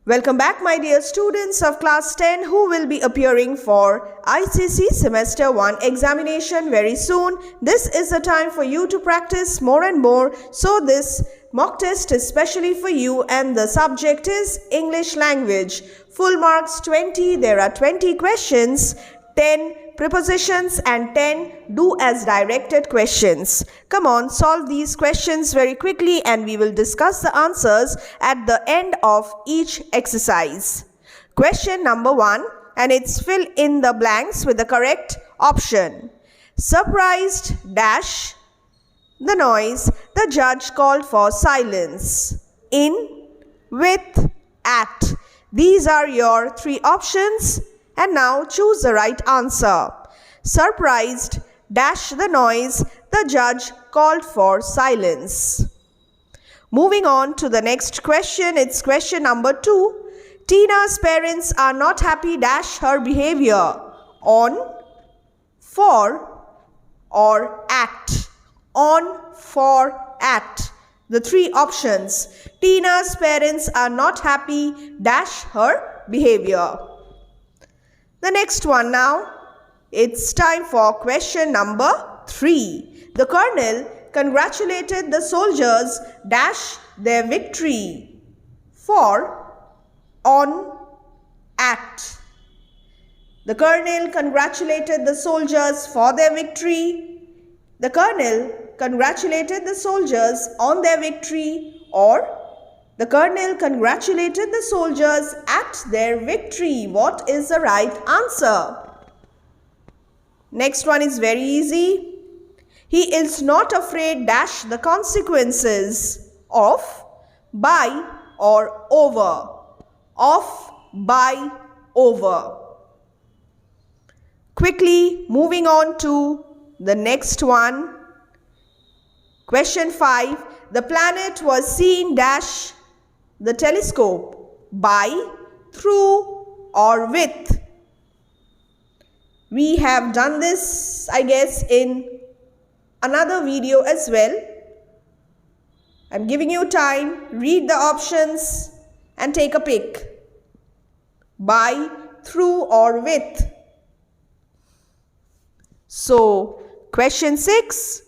Welcome back, my dear students of class 10 who will be appearing for ICSE semester 1 examination very soon. This is the time for you to practice more and more. So this mock test is specially for you and the subject is English language. Full marks 20. There are 20 questions, 10 prepositions and 10 do as directed questions. Come on, solve these questions very quickly and we will discuss the answers at the end of each exercise. Question number 1, and it's fill in the blanks with the correct option. Surprised dash the noise, the judge called for silence. In, with, at. These are your 3 options. And now choose the right answer. Surprised dash the noise, the judge called for silence. Moving on to the next question, it's question number 2. Tina's parents are not happy dash her behavior. On, for, or at. On, for, at. The 3 options. Tina's parents are not happy dash her behavior. The next one now, it's time for question number 3. The colonel congratulated the soldiers dash their victory. For, on, at. The colonel congratulated the soldiers for their victory. The colonel congratulated the soldiers on their victory, or the colonel congratulated the soldiers at their victory. What is the right answer? Next one is very easy. He is not afraid dash the consequences of, by, or over. Of, by, over. Quickly moving on to the next one. Question 5. The planet was seen dash the telescope. By, through, or with. We have done this, I guess, in another video as well. I'm giving you time. Read the options and take a pick. By, through, or with. So, question 6.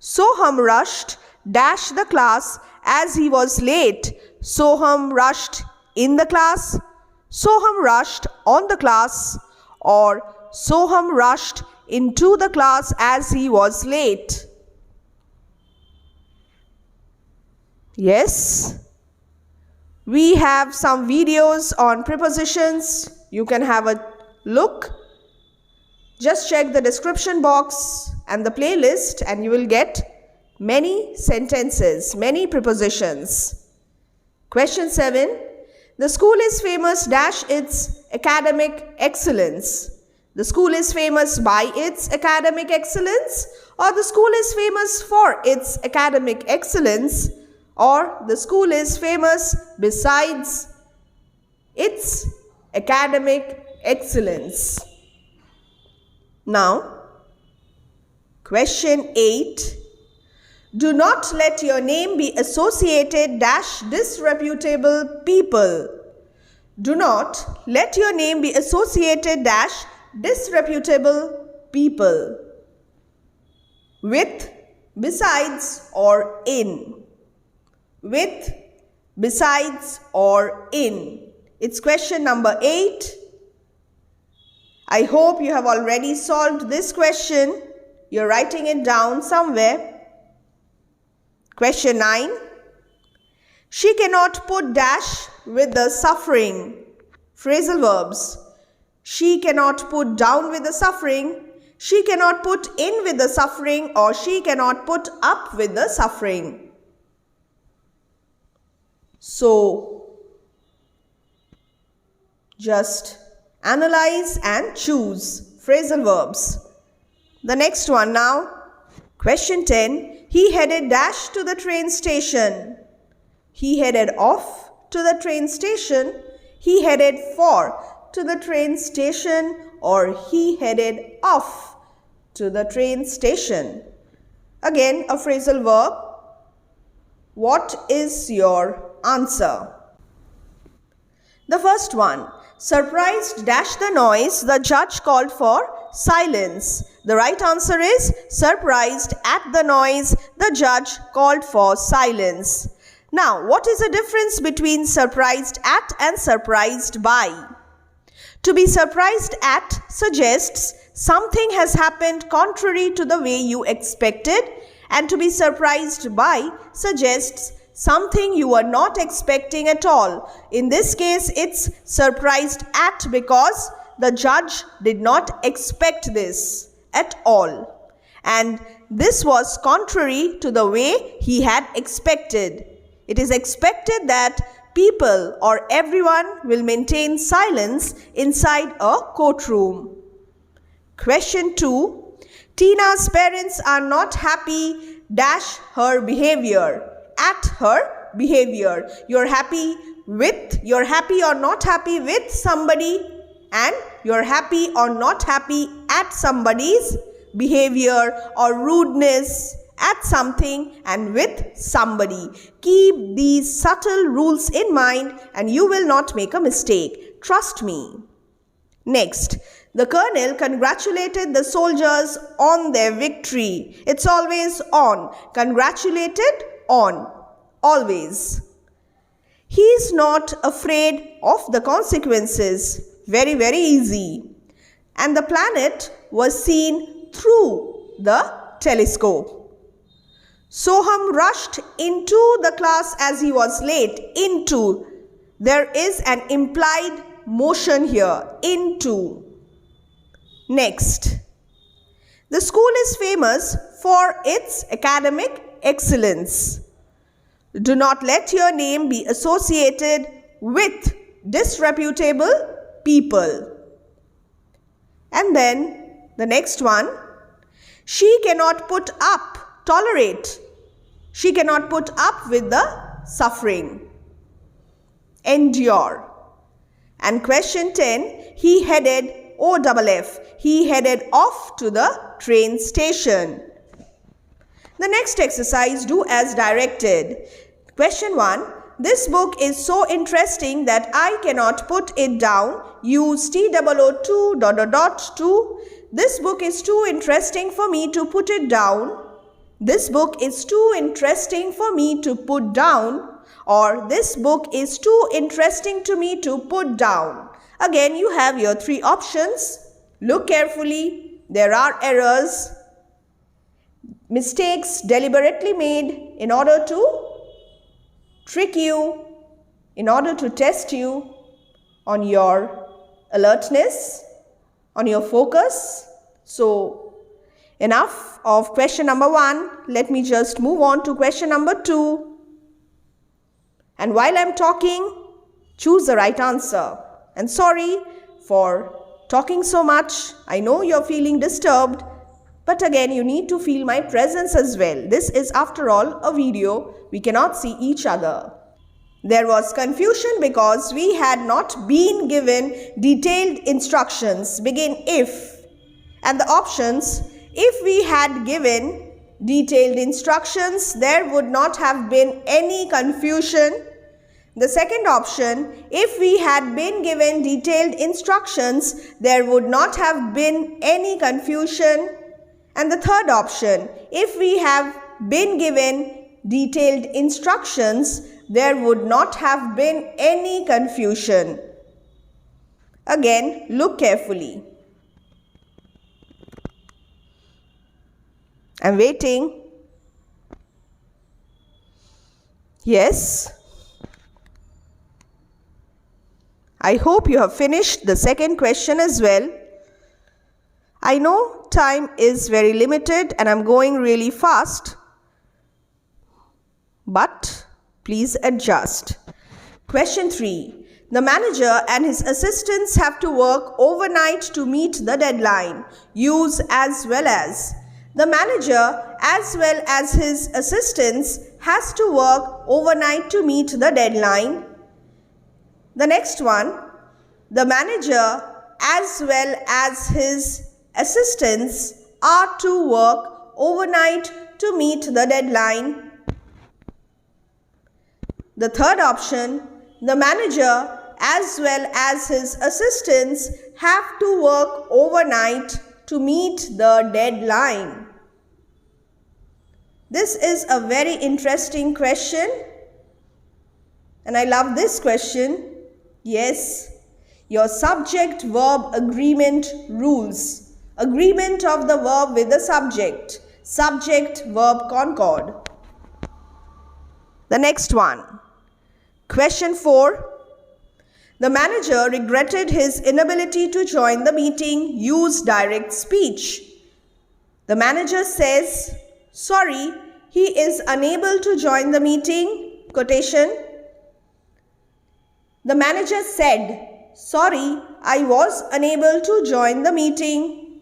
Soham rushed dash the class as he was late. Soham rushed in the class, Soham rushed on the class, or Soham rushed into the class as he was late. Yes, we have some videos on prepositions. You can have a look. Just check the description box and the playlist and you will get many sentences, many prepositions. Question 7. The school is famous dash its academic excellence. The school is famous by its academic excellence, or the school is famous for its academic excellence, or the school is famous besides its academic excellence. Now, question 8. Do not let your name be associated dash disreputable people. Do not let your name be associated dash disreputable people. With, besides, or in. With, besides, or in. It's question number 8. I hope you have already solved this question. You're writing it down somewhere. Question 9. She cannot put dash with the suffering. Phrasal verbs. She cannot put down with the suffering. She cannot put in with the suffering, or she cannot put up with the suffering. So, just analyze and choose phrasal verbs. The next one now. Question 10. He headed dash to the train station. He headed off to the train station. He headed for to the train station, or he headed off to the train station. Again, a phrasal verb. What is your answer? The first one, surprised dash the noise, the judge called for silence. The right answer is surprised at the noise, the judge called for silence. Now, what is the difference between surprised at and surprised by? To be surprised at suggests something has happened contrary to the way you expected, and to be surprised by suggests something you were not expecting at all. In this case, it's surprised at because the judge did not expect this at all. And this was contrary to the way he had expected. It is expected that people or everyone will maintain silence inside a courtroom. Question 2. Tina's parents are not happy dash her behavior. At her behavior. You're happy or not happy with somebody, and you're happy or not happy at somebody's behavior or rudeness at something and with somebody. Keep these subtle rules in mind and you will not make a mistake. Trust me. Next, the colonel congratulated the soldiers on their victory. It's always on. Congratulated on. Always. He is not afraid of the consequences. Very, very easy. And the planet was seen through the telescope. Soham rushed into the class as he was late. Into. There is an implied motion here. Into. Next. The school is famous for its academic excellence. Do not let your name be associated with disreputable people. And then the next one. She cannot put up, tolerate. She cannot put up with the suffering. Endure. And question 10. He headed OFF. He headed off to the train station. The next exercise, do as directed. Question 1. This book is so interesting that I cannot put it down. Use T-O-O-2 ... This book is too interesting for me to put it down. This book is too interesting for me to put down. Or this book is too interesting to me to put down. Again, you have your three options. Look carefully. There are errors, mistakes deliberately made in order to trick you, in order to test you on your alertness, on your focus. So, enough of question number 1. Let me just move on to question number 2. And while I'm talking, choose the right answer. And sorry for talking so much. I know you're feeling disturbed. But again, you need to feel my presence as well. This is after all a video. We cannot see each other. There was confusion because we had not been given detailed instructions. Begin if. And the options, if we had given detailed instructions, there would not have been any confusion. The second option, if we had been given detailed instructions, there would not have been any confusion. And the third option, if we have been given detailed instructions, there would not have been any confusion. Again, look carefully. I'm waiting. Yes. I hope you have finished the second question as well. I know time is very limited and I'm going really fast, but please adjust. Question 3. The manager and his assistants have to work overnight to meet the deadline. Use as well as. The manager as well as his assistants has to work overnight to meet the deadline. The next one, the manager as well as his assistants are to work overnight to meet the deadline. The third option, the manager as well as his assistants have to work overnight to meet the deadline? This is a very interesting question, and I love this question. Yes, your subject-verb agreement rules. Agreement of the verb with the subject. Subject-verb concord. The next one. Question 4. The manager regretted his inability to join the meeting. Use direct speech. The manager says, sorry, he is unable to join the meeting. Quotation. The manager said, sorry, I was unable to join the meeting.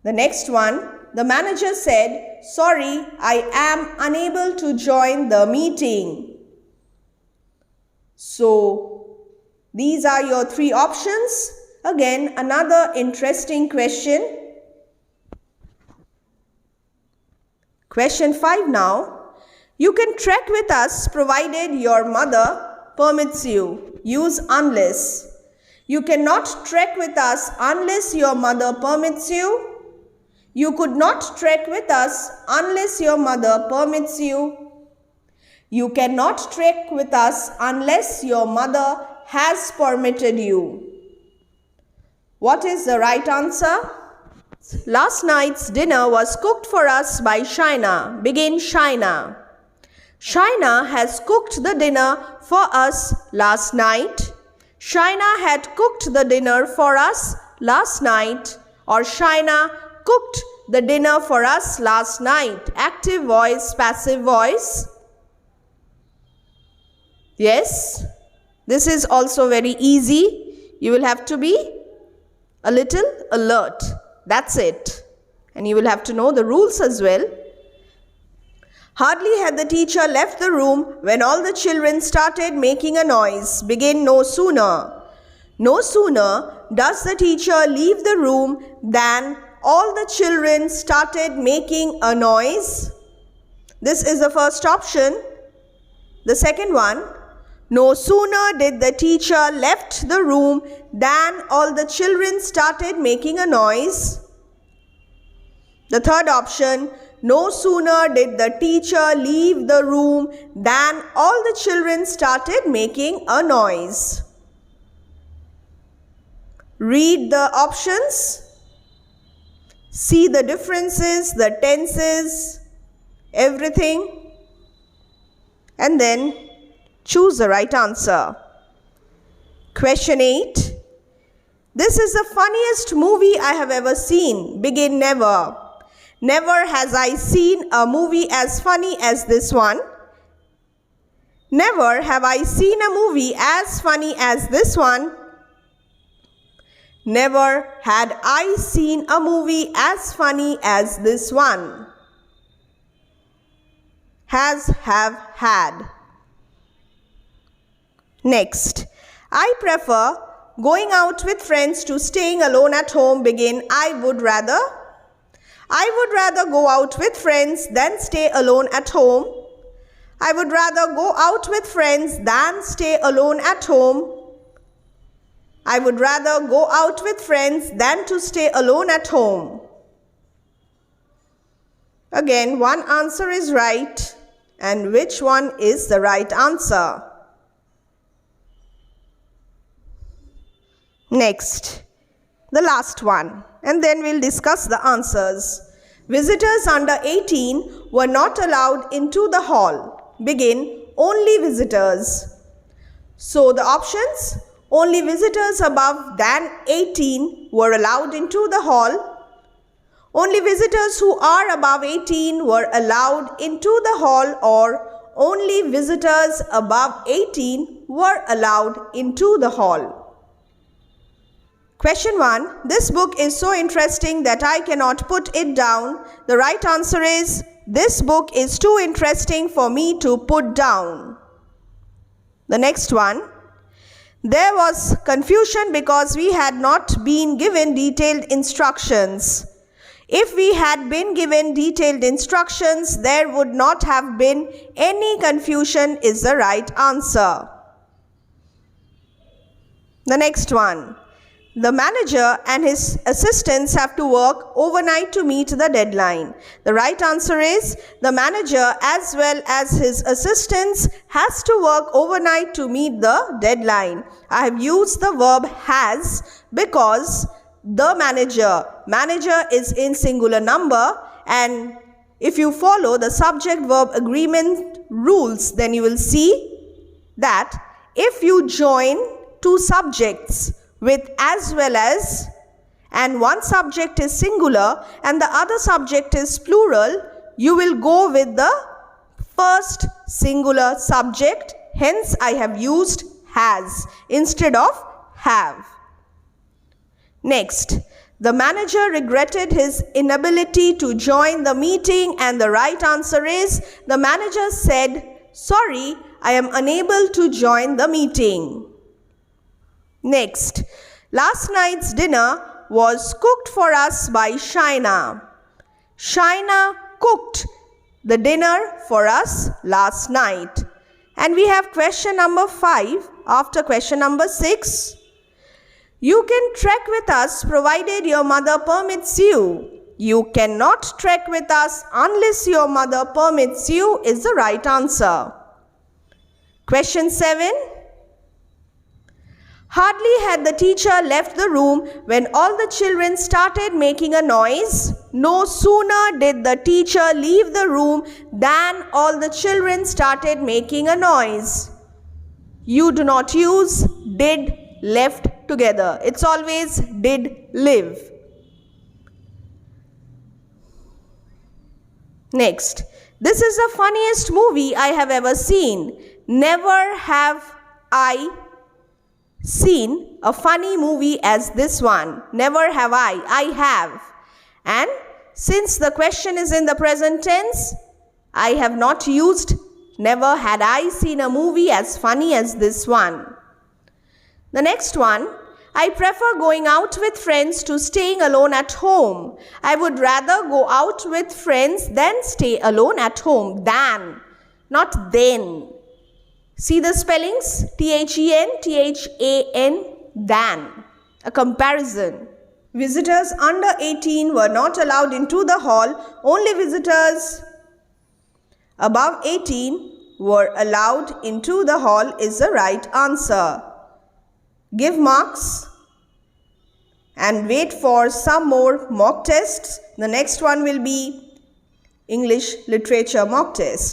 The next one. The manager said, sorry, I am unable to join the meeting. So, these are your 3 options. Again, another interesting question. Question 5 now. You can trek with us provided your mother permits you. Use unless. You cannot trek with us unless your mother permits you. You could not trek with us unless your mother permits you. You cannot trek with us unless your mother has permitted you. What is the right answer? Last night's dinner was cooked for us by Shaina. Begin Shaina. Shaina has cooked the dinner for us last night. Shaina had cooked the dinner for us last night. Or Shaina cooked the dinner for us last night. Active voice, passive voice. Yes, this is also very easy. You will have to be a little alert. That's it. And you will have to know the rules as well. Hardly had the teacher left the room when all the children started making a noise. Begin no sooner. No sooner does the teacher leave the room than all the children started making a noise. This is the first option. The second one. No sooner did the teacher left the room than all the children started making a noise. The third option. No sooner did the teacher leave the room than all the children started making a noise. Read the options. See the differences, the tenses, everything. And then choose the right answer. Question 8. This is the funniest movie I have ever seen. Begin never. Never has I seen a movie as funny as this one. Never have I seen a movie as funny as this one. Never had I seen a movie as funny as this one. Has, have, had. Next. I prefer going out with friends to staying alone at home. Begin I would rather. I would rather go out with friends than stay alone at home. I would rather go out with friends than stay alone at home. I would rather go out with friends than to stay alone at home. Again, one answer is right. And which one is the right answer? Next, the last one. And then we'll discuss the answers. Visitors under 18 were not allowed into the hall. Begin only visitors. So the options. Only visitors above than 18 were allowed into the hall. Only visitors who are above 18 were allowed into the hall, or only visitors above 18 were allowed into the hall. Question 1. This book is so interesting that I cannot put it down. The right answer is, this book is too interesting for me to put down. The next one. There was confusion because we had not been given detailed instructions. If we had been given detailed instructions, there would not have been any confusion is the right answer. The next one. The manager and his assistants have to work overnight to meet the deadline. The right answer is the manager as well as his assistants has to work overnight to meet the deadline. I have used the verb has because the manager is in singular number, and if you follow the subject verb agreement rules, then you will see that if you join two subjects with as well as, and one subject is singular and the other subject is plural, you will go with the first singular subject. Hence, I have used has instead of have. Next, the manager regretted his inability to join the meeting, and the right answer is the manager said, "Sorry, I am unable to join the meeting." Next, last night's dinner was cooked for us by Shaina. Shaina cooked the dinner for us last night. And we have question number 5 after question number 6. You can trek with us provided your mother permits you. You cannot trek with us unless your mother permits you is the right answer. Question 7. Hardly had the teacher left the room when all the children started making a noise. No sooner did the teacher leave the room than all the children started making a noise. You do not use did, left together. It's always did, live. Next, this is the funniest movie I have ever seen. Never have I seen a funny movie as this one. Never have I have. And since the question is in the present tense, I have not used never had I seen a movie as funny as this one. The next one, I prefer going out with friends to staying alone at home. I would rather go out with friends than stay alone at home. Than, not then. See the spellings? T-H-E-N, T-H-A-N, than. A comparison. Visitors under 18 were not allowed into the hall. Only visitors above 18 were allowed into the hall is the right answer. Give marks and wait for some more mock tests. The next one will be English literature mock test.